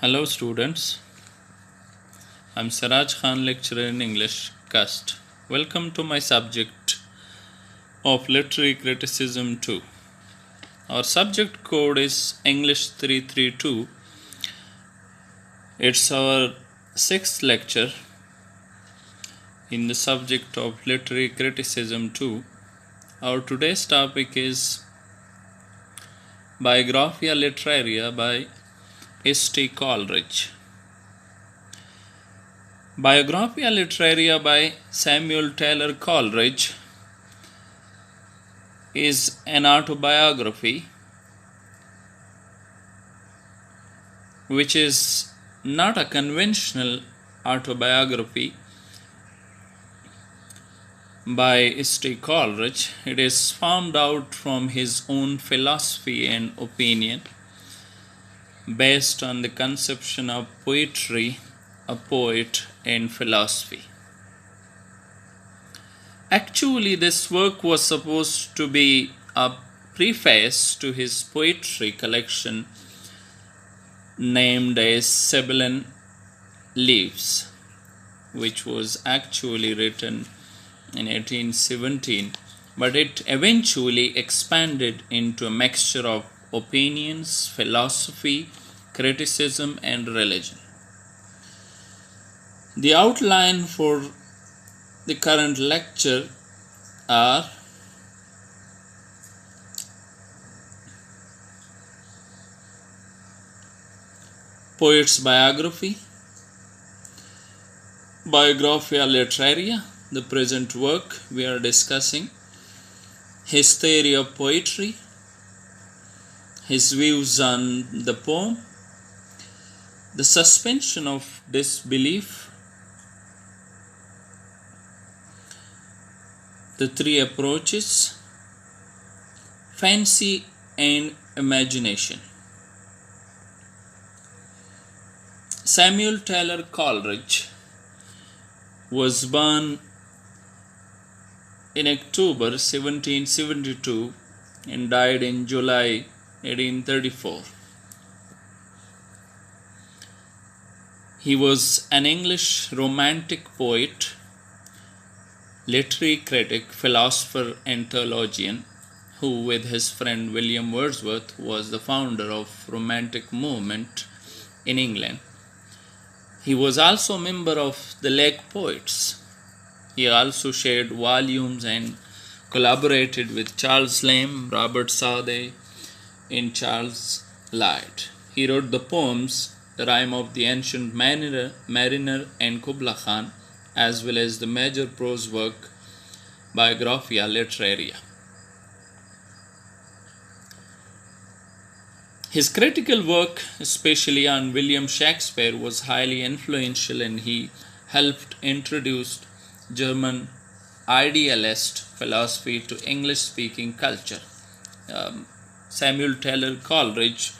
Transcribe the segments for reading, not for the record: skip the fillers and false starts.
Hello students, I'm Siraj Khan, lecturer in English Cast. Welcome to my subject of Literary Criticism 2. Our subject code is English 332. It's our sixth lecture in the subject of Literary Criticism 2. Our today's topic is Biographia Literaria by S.T. Coleridge. Biographia Literaria by Samuel Taylor Coleridge is an autobiography which is not a conventional autobiography by S.T. Coleridge. It is formed out from his own philosophy and opinion based on the conception of poetry, a poet, and philosophy. Actually, this work was supposed to be a preface to his poetry collection named as Sibylline Leaves, which was actually written in 1817, but it eventually expanded into a mixture of opinions, philosophy, criticism, and religion. The outline for the current lecture are poet's biography, Biographia Literaria, the present work we are discussing, his theory of poetry, his views on the poem, the suspension of disbelief, the three approaches, fancy and imagination. Samuel Taylor Coleridge was born in October 1772 and died in July 1834. He was an English romantic poet, literary critic, philosopher, and theologian who, with his friend William Wordsworth, was the founder of Romantic movement in England. He was also a member of the Lake Poets. He also shared volumes and collaborated with Charles Lamb, Robert Southey, and Charles Lyte. He wrote the poems The Rime of the Ancient Mariner and Kubla Khan, as well as the major prose work Biographia Literaria. His critical work, especially on William Shakespeare, was highly influential, and he helped introduce German idealist philosophy to English-speaking culture. Samuel Taylor Coleridge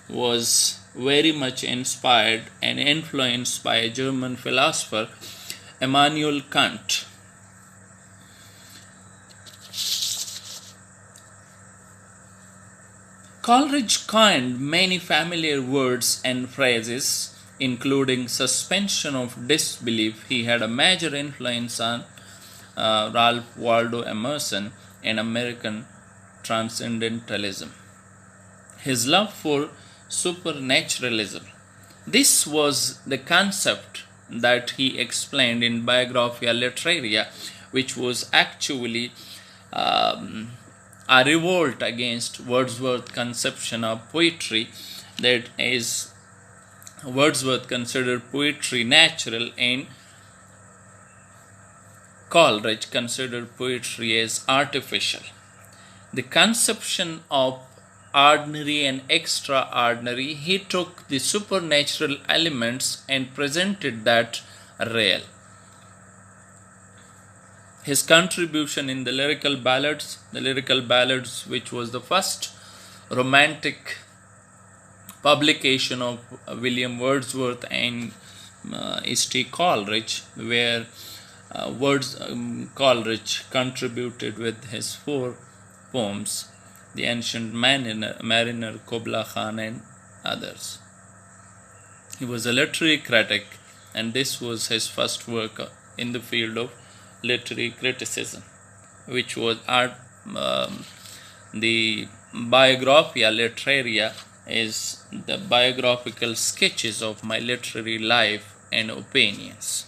was very much inspired and influenced by a German philosopher, Immanuel Kant. Coleridge coined many familiar words and phrases, including suspension of disbelief. He had a major influence on Ralph Waldo Emerson and American transcendentalism. His love for supernaturalism. This was the concept that he explained in Biographia Literaria, which was actually a revolt against Wordsworth's conception of poetry, that is, Wordsworth considered poetry natural and Coleridge considered poetry as artificial. The conception of ordinary and extraordinary, he took the supernatural elements and presented that real. His contribution in the lyrical ballads, which was the first romantic publication of William Wordsworth and S.T. Coleridge, where Coleridge contributed with his 4 poems, The Ancient Mariner, Kubla Khan, and others. He was a literary critic, and this was his first work in the field of literary criticism, which was the Biographia Literaria is the biographical sketches of my literary life and opinions.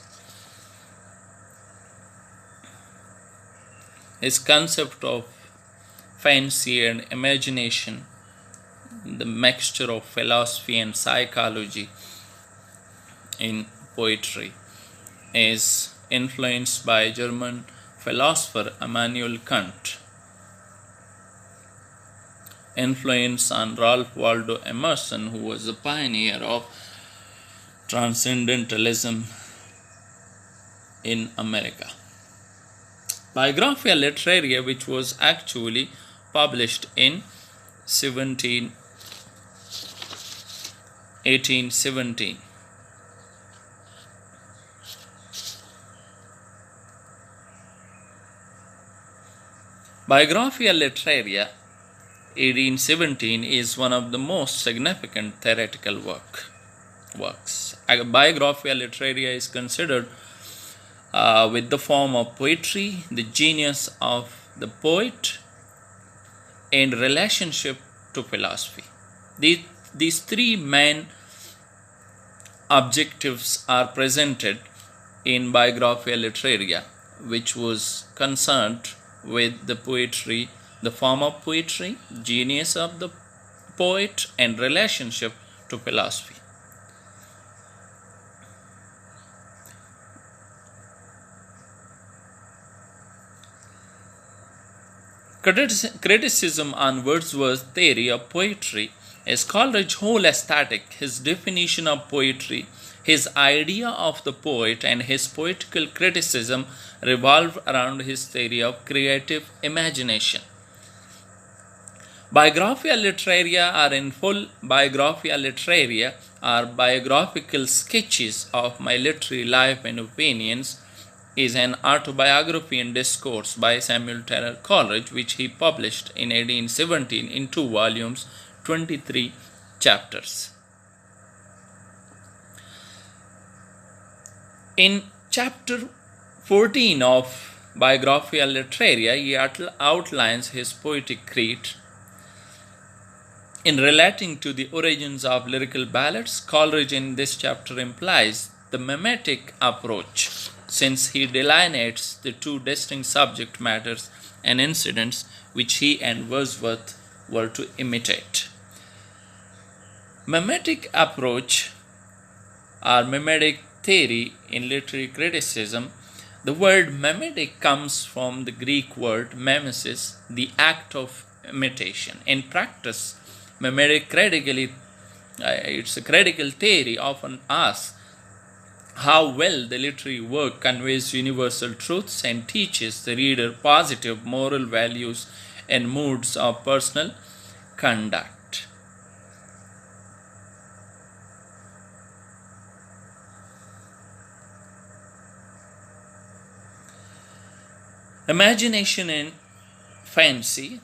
His concept of fancy and imagination, the mixture of philosophy and psychology in poetry, is influenced by German philosopher Immanuel Kant. Influence on Ralph Waldo Emerson, who was a pioneer of transcendentalism in America. Biographia Literaria, which was actually published in 1817. Biographia Literaria 1817 is one of the most significant theoretical works. Biographia Literaria is considered with the form of poetry, the genius of the poet, and relationship to philosophy. These three main objectives are presented in Biographia Literaria, which was concerned with the poetry, the form of poetry, genius of the poet, and relationship to philosophy. Criticism on Wordsworth's theory of poetry is Coleridge's whole aesthetic, his definition of poetry, his idea of the poet, and his poetical criticism revolve around his theory of creative imagination. Biographia Literaria are in full. Biographia Literaria are biographical sketches of my literary life and opinions, is an autobiography and discourse by Samuel Taylor Coleridge, which he published in 1817 in 2 volumes, 23 chapters. In chapter 14 of Biographia Literaria, he outlines his poetic creed. In relating to the origins of lyrical ballads, Coleridge in this chapter implies the mimetic approach, since he delineates the two distinct subject matters and incidents which he and Wordsworth were to imitate. Mimetic approach or mimetic theory in literary criticism. The word mimetic comes from the Greek word mimesis, the act of imitation. In practice, mimetic it's a critical theory often asks how well the literary work conveys universal truths and teaches the reader positive moral values and moods of personal conduct. Imagination and fancy.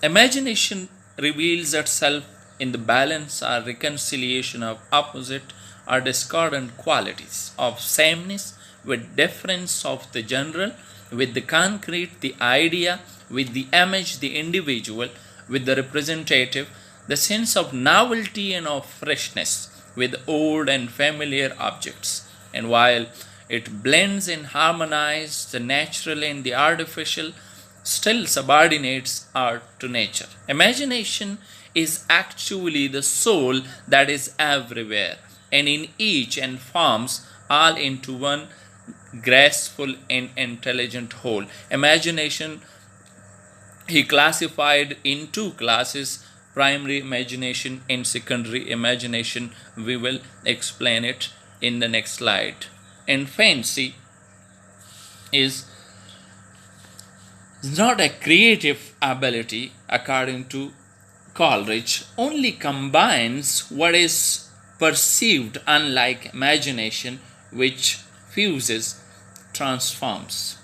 Imagination reveals itself in the balance or reconciliation of opposite or discordant qualities, of sameness with difference, of the general with the concrete, the idea with the image, the individual with the representative, the sense of novelty and of freshness with old and familiar objects. And while it blends and harmonizes the natural and the artificial, still subordinates art to nature. Imagination is actually the soul that is everywhere and in each and forms all into one graceful and intelligent whole. Imagination he classified in 2 classes, primary imagination and secondary imagination. We will explain it in the next slide. And fancy is not a creative ability, according to Coleridge, only combines what is perceived, unlike imagination, which fuses, transforms.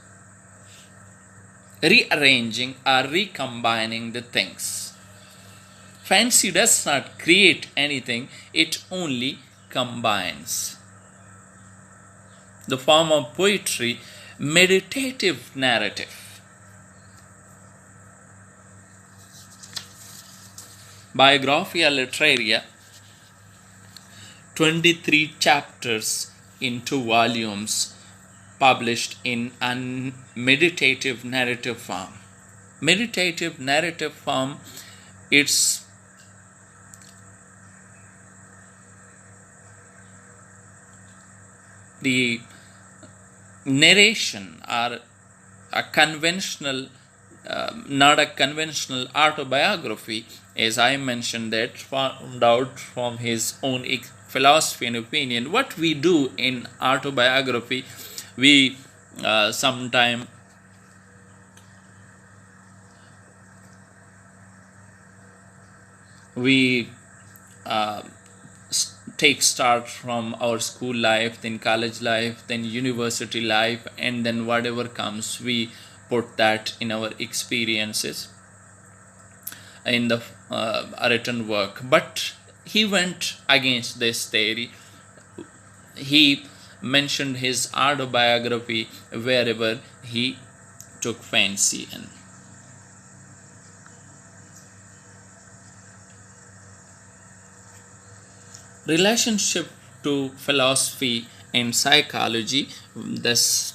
rearranging or recombining the things. Fancy does not create anything, it only combines. The form of poetry, meditative narrative. Biographia Literaria, 23 chapters in 2 volumes, published in a meditative narrative form. Meditative narrative form, it's the narration or a conventional, not a conventional autobiography, as I mentioned, that found out from his own philosophy and opinion. What we do in autobiography, we sometimes we take start from our school life, then college life, then university life, and then whatever comes, we put that in our experiences in the written work. But he went against this theory. He mentioned his autobiography wherever he took fancy in. Relationship to philosophy and psychology. This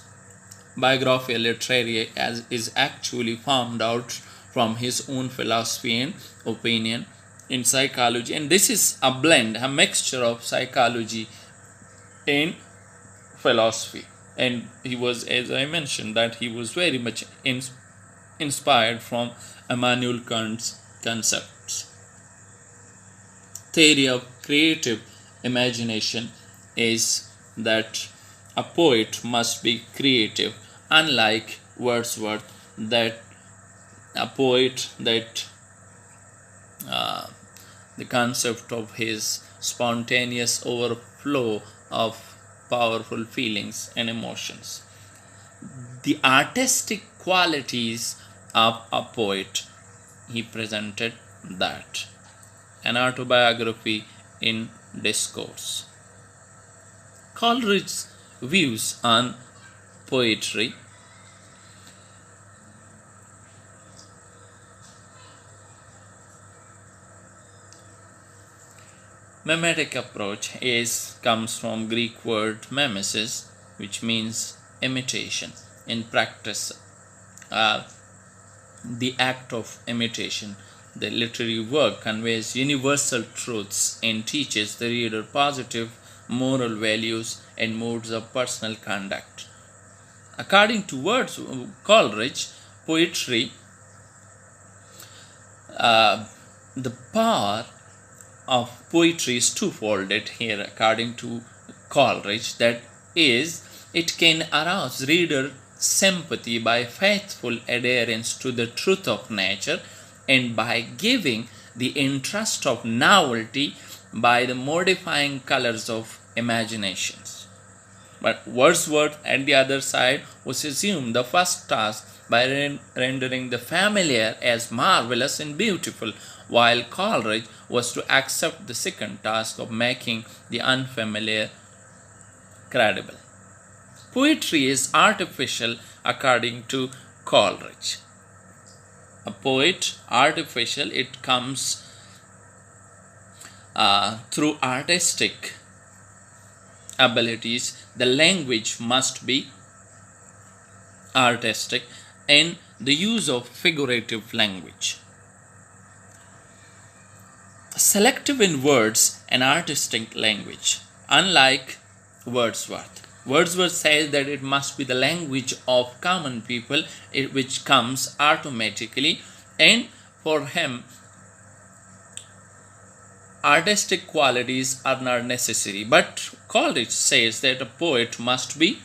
Biographia Literaria is actually formed out from his own philosophy and opinion in psychology, and this is a blend, a mixture of psychology and philosophy. And he was, as I mentioned, that he was very much inspired from Immanuel Kant's concepts. Theory of creative imagination is that a poet must be creative, unlike Wordsworth, that a poet that the concept of his spontaneous overflow of powerful feelings and emotions. The artistic qualities of a poet, he presented that. An autobiography in discourse. Coleridge's views on poetry. Mimetic approach comes from Greek word mimesis, which means imitation. In practice, the act of imitation. The literary work conveys universal truths and teaches the reader positive moral values and modes of personal conduct. According to Coleridge, poetry, the power of poetry is twofolded here, according to Coleridge, that is, it can arouse reader sympathy by faithful adherence to the truth of nature, and by giving the interest of novelty by the modifying colors of imaginations. But Wordsworth, at the other side, was assumed the first task by rendering the familiar as marvelous and beautiful, while Coleridge was to accept the second task of making the unfamiliar credible. Poetry is artificial, according to Coleridge. A poet, artificial, it comes through artistic abilities. The language must be artistic, and the use of figurative language. Selective in words and artistic language, unlike Wordsworth. Wordsworth says that it must be the language of common people, which comes automatically, and for him, artistic qualities are not necessary. But Coleridge says that a poet must be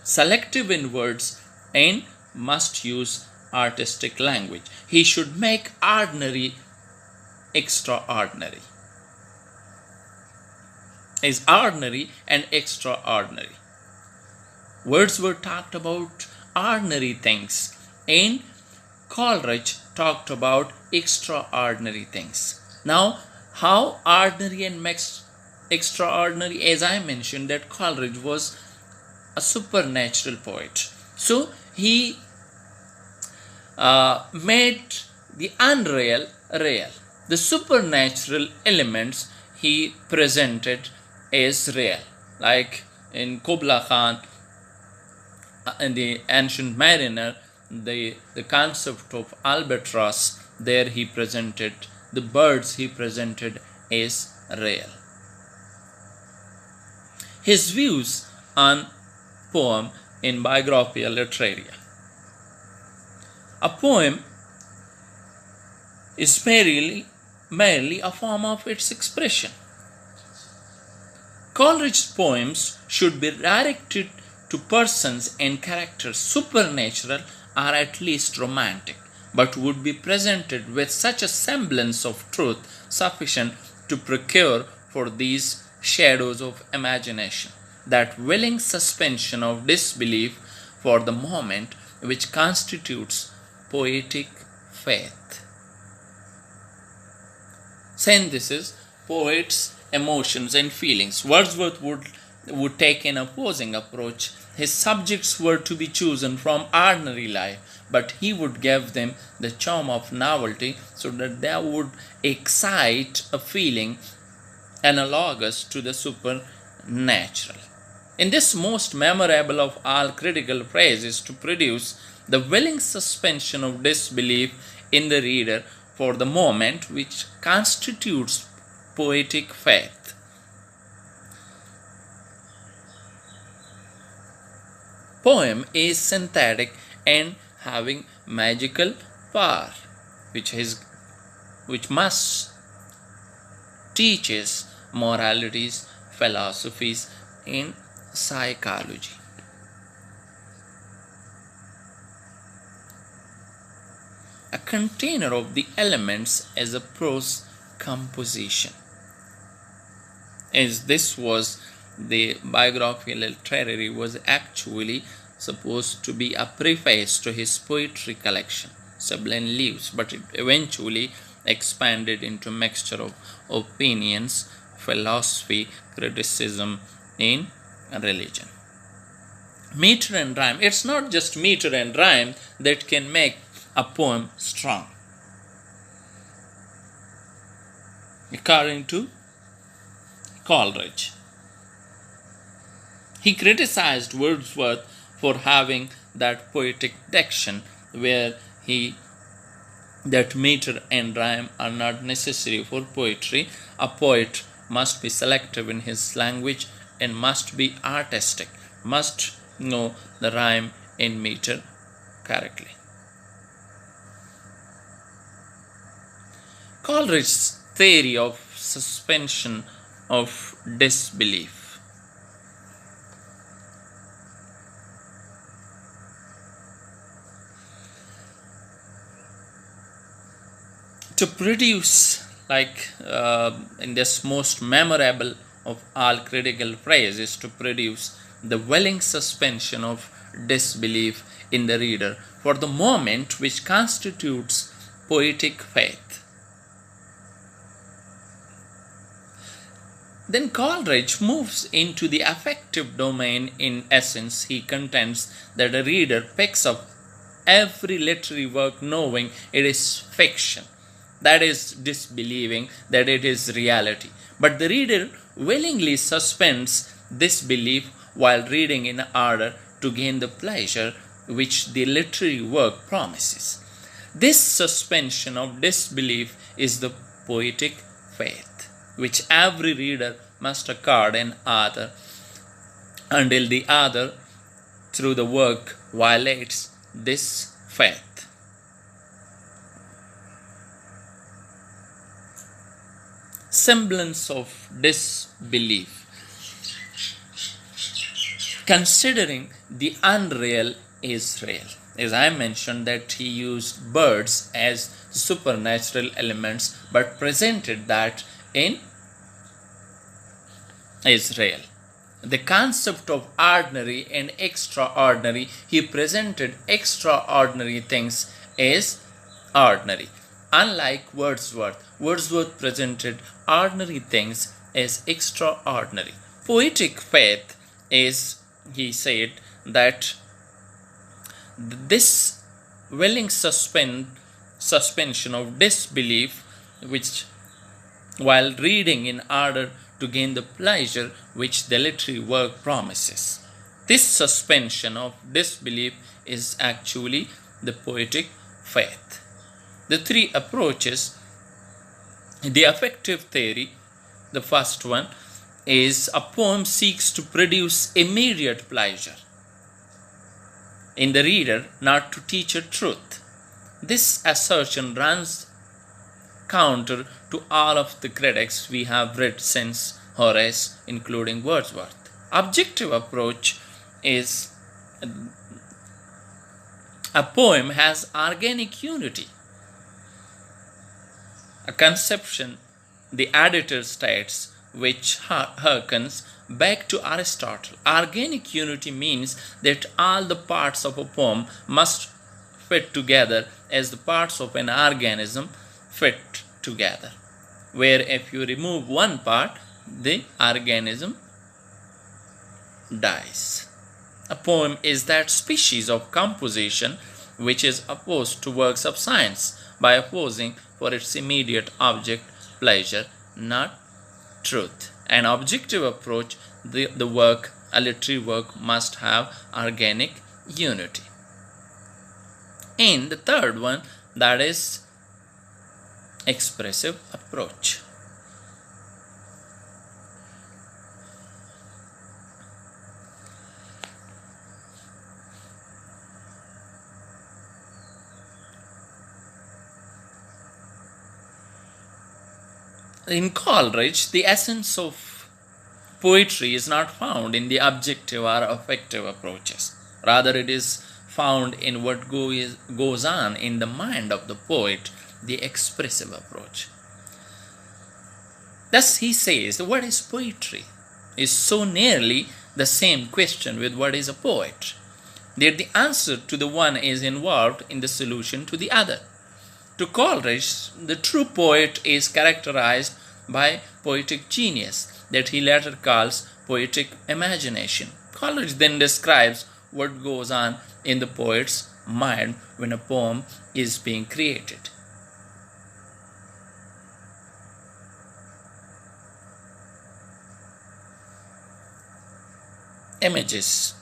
selective in words and must use artistic language. He should make ordinary extraordinary. Is ordinary and extraordinary. Wordsworth talked about ordinary things and Coleridge talked about extraordinary things. Now, how ordinary and extraordinary, as I mentioned, that Coleridge was a supernatural poet. So he made the unreal real. The supernatural elements he presented as real, like in Kubla Khan, in the Ancient Mariner, the concept of albatross, there he presented the birds, he presented as real. His views on poem in Biographia Literaria. A poem is merely a form of its expression. Coleridge's poems should be directed to persons and characters supernatural or at least romantic, but would be presented with such a semblance of truth sufficient to procure for these shadows of imagination that willing suspension of disbelief for the moment which constitutes poetic faith. Synthesis: poets' emotions and feelings. Wordsworth would take an opposing approach. His subjects were to be chosen from ordinary life, but he would give them the charm of novelty so that they would excite a feeling analogous to the supernatural. In this most memorable of all critical phrases, to produce the willing suspension of disbelief in the reader for the moment which constitutes poetic faith. Poem is synthetic and having magical power, which must teaches moralities, philosophies, and psychology. A container of the elements as a prose composition. As this was the Biographia Literaria was actually supposed to be a preface to his poetry collection, Sublime Leaves, but it eventually expanded into a mixture of opinions, philosophy, criticism, and religion. Meter and rhyme. It's not just meter and rhyme that can make a poem strong. According to Coleridge, he criticized Wordsworth for having that poetic diction where that meter and rhyme are not necessary for poetry. A poet must be selective in his language and must be artistic, must know the rhyme and meter correctly. Coleridge's theory of suspension of disbelief. To produce, in this most memorable of all critical phrases, to produce the willing suspension of disbelief in the reader for the moment which constitutes poetic faith. Then Coleridge moves into the affective domain. In essence, he contends that a reader picks up every literary work knowing it is fiction, that is, disbelieving that it is reality. But the reader willingly suspends this belief while reading in order to gain the pleasure which the literary work promises. This suspension of disbelief is the poetic faith which every reader must accord an author until the author through the work violates this faith. Semblance of disbelief. Considering the unreal is real. As I mentioned that he used birds as supernatural elements but presented that in Israel. the concept of ordinary and extraordinary. He presented extraordinary things as ordinary. Unlike Wordsworth, Wordsworth presented ordinary things as extraordinary. Poetic faith is, he said, that this willing suspension of disbelief, which while reading in order to gain the pleasure which the literary work promises. This suspension of disbelief is actually the poetic faith. The three approaches, the affective theory, the first one is a poem seeks to produce immediate pleasure in the reader, not to teach a truth. This assertion runs counter to all of the critics we have read since Horace, including Wordsworth. Objective approach is a poem has organic unity, a conception, the editor states, which harkens back to Aristotle. Organic unity means that all the parts of a poem must fit together as the parts of an organism fit together, where if you remove one part, the organism dies. A poem is that species of composition which is opposed to works of science by opposing for its immediate object pleasure, not truth. An objective approach, the work, a literary work, must have organic unity. And the third one, that is expressive approach. In Coleridge, the essence of poetry is not found in the objective or affective approaches. Rather, it is found in what goes on in the mind of the poet, the expressive approach. Thus, he says, what is poetry? Is so nearly the same question with what is a poet, that the answer to the one is involved in the solution to the other. To Coleridge, the true poet is characterized by poetic genius, that he later calls poetic imagination. Coleridge then describes what goes on in the poet's mind when a poem is being created. Images.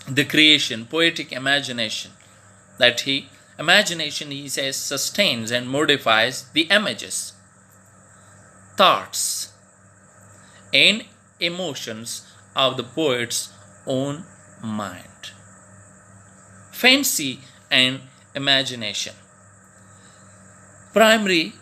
The creation, poetic imagination, imagination, he says, sustains and modifies the images, thoughts, and emotions of the poet's own mind. Fancy and imagination. Primary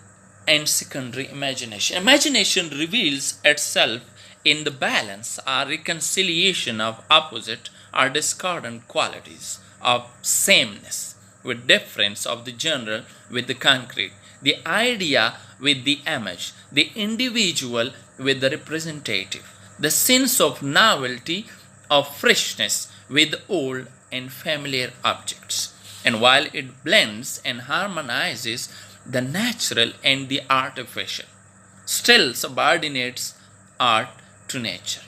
and secondary imagination. Imagination reveals itself in the balance or reconciliation of opposite or discordant qualities, of sameness with difference, of the general with the concrete, the idea with the image, the individual with the representative, the sense of novelty, of freshness with old and familiar objects. And while it blends and harmonizes the natural and the artificial, still subordinates art to nature.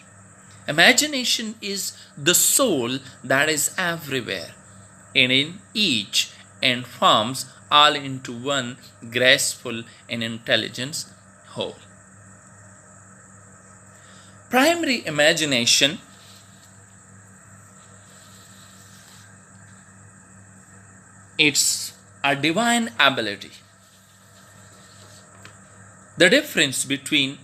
Imagination is the soul that is everywhere and in each, and forms all into one graceful and intelligent whole. Primary imagination it's a divine ability. The difference between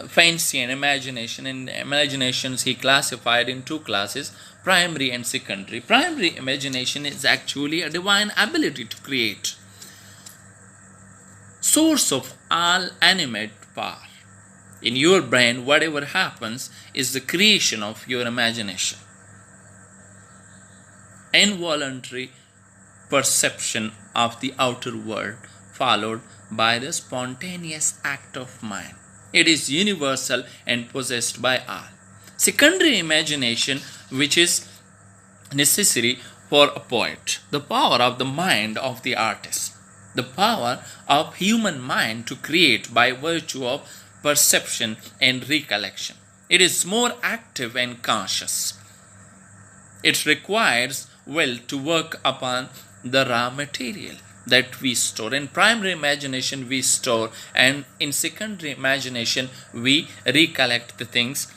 fancy and imagination. In imaginations, he classified in two classes, primary and secondary. Primary imagination is actually a divine ability to create, source of all animate power. In your brain, whatever happens is the creation of your imagination. Involuntary perception of the outer world, followed by the spontaneous act of mind. It is universal and possessed by all. Secondary imagination, which is necessary for a poet, the power of the mind of the artist, the power of human mind to create by virtue of perception and recollection. It is more active and conscious. It requires will to work upon the raw material that we store. In primary imagination we store, and in secondary imagination we recollect the things.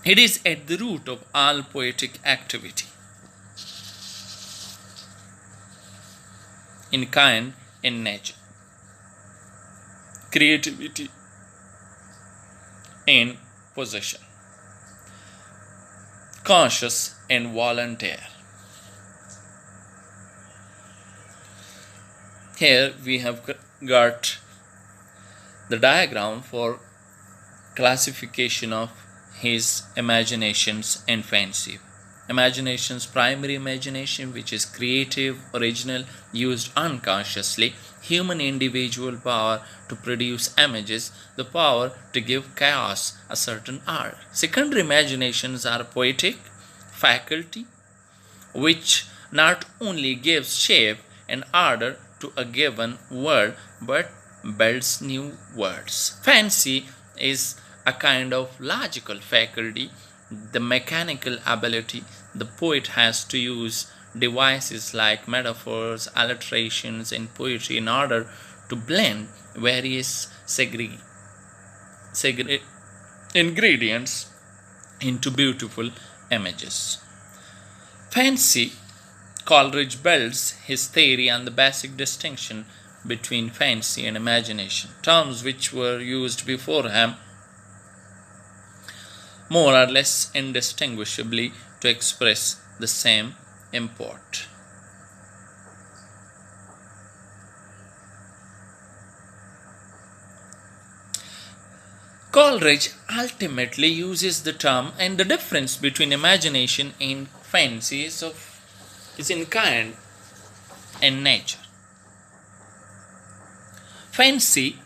It is at the root of all poetic activity. In kind, in nature. Creativity in possession. Conscious and volunteer. Here we have got the diagram for classification of his imaginations and fancy. Imaginations, primary imagination, which is creative, original, used unconsciously, human individual power to produce images, the power to give chaos a certain art. Secondary imaginations are poetic faculty, which not only gives shape and order to a given word, but builds new words. Fancy is a kind of logical faculty, the mechanical ability the poet has to use devices like metaphors, alliterations in poetry in order to blend various ingredients into beautiful images. Fancy, Coleridge builds his theory on the basic distinction between fancy and imagination, terms which were used before him more or less indistinguishably to express the same import. Coleridge ultimately uses the term, and the difference between imagination and fancy is in kind and nature. Fancy,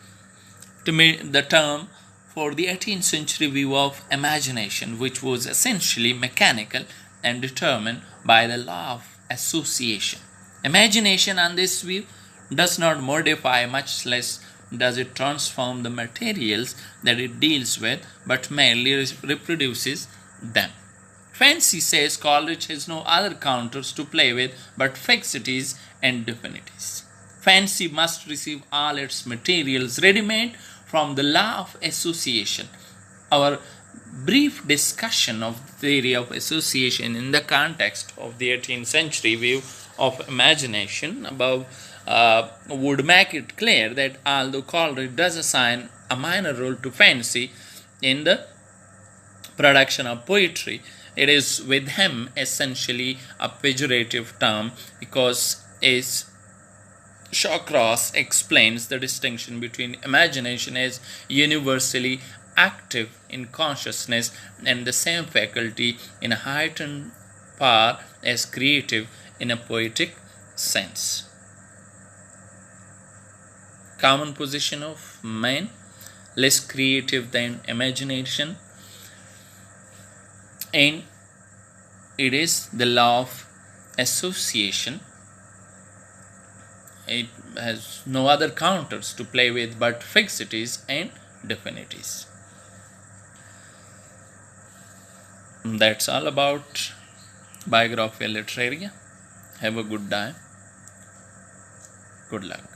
to me, the term for the 18th century view of imagination, which was essentially mechanical and determined by the law of association. Imagination, on this view, does not modify, much less does it transform the materials that it deals with, but merely reproduces them. Fancy, says Coleridge, has no other counters to play with but fixities and definities. Fancy must receive all its materials ready-made from the law of association. Our brief discussion of the theory of association in the context of the 18th century view of imagination above would make it clear that although Coleridge does assign a minor role to fancy in the production of poetry, it is with him essentially a pejorative term, because as Shawcross explains the distinction between imagination as universally active in consciousness and the same faculty in a heightened power as creative in a poetic sense. Common position of man, less creative than imagination, and it is the law of association. It has no other counters to play with but fixities and definities. That's all about Biographia Literaria. Have a good day. Good luck.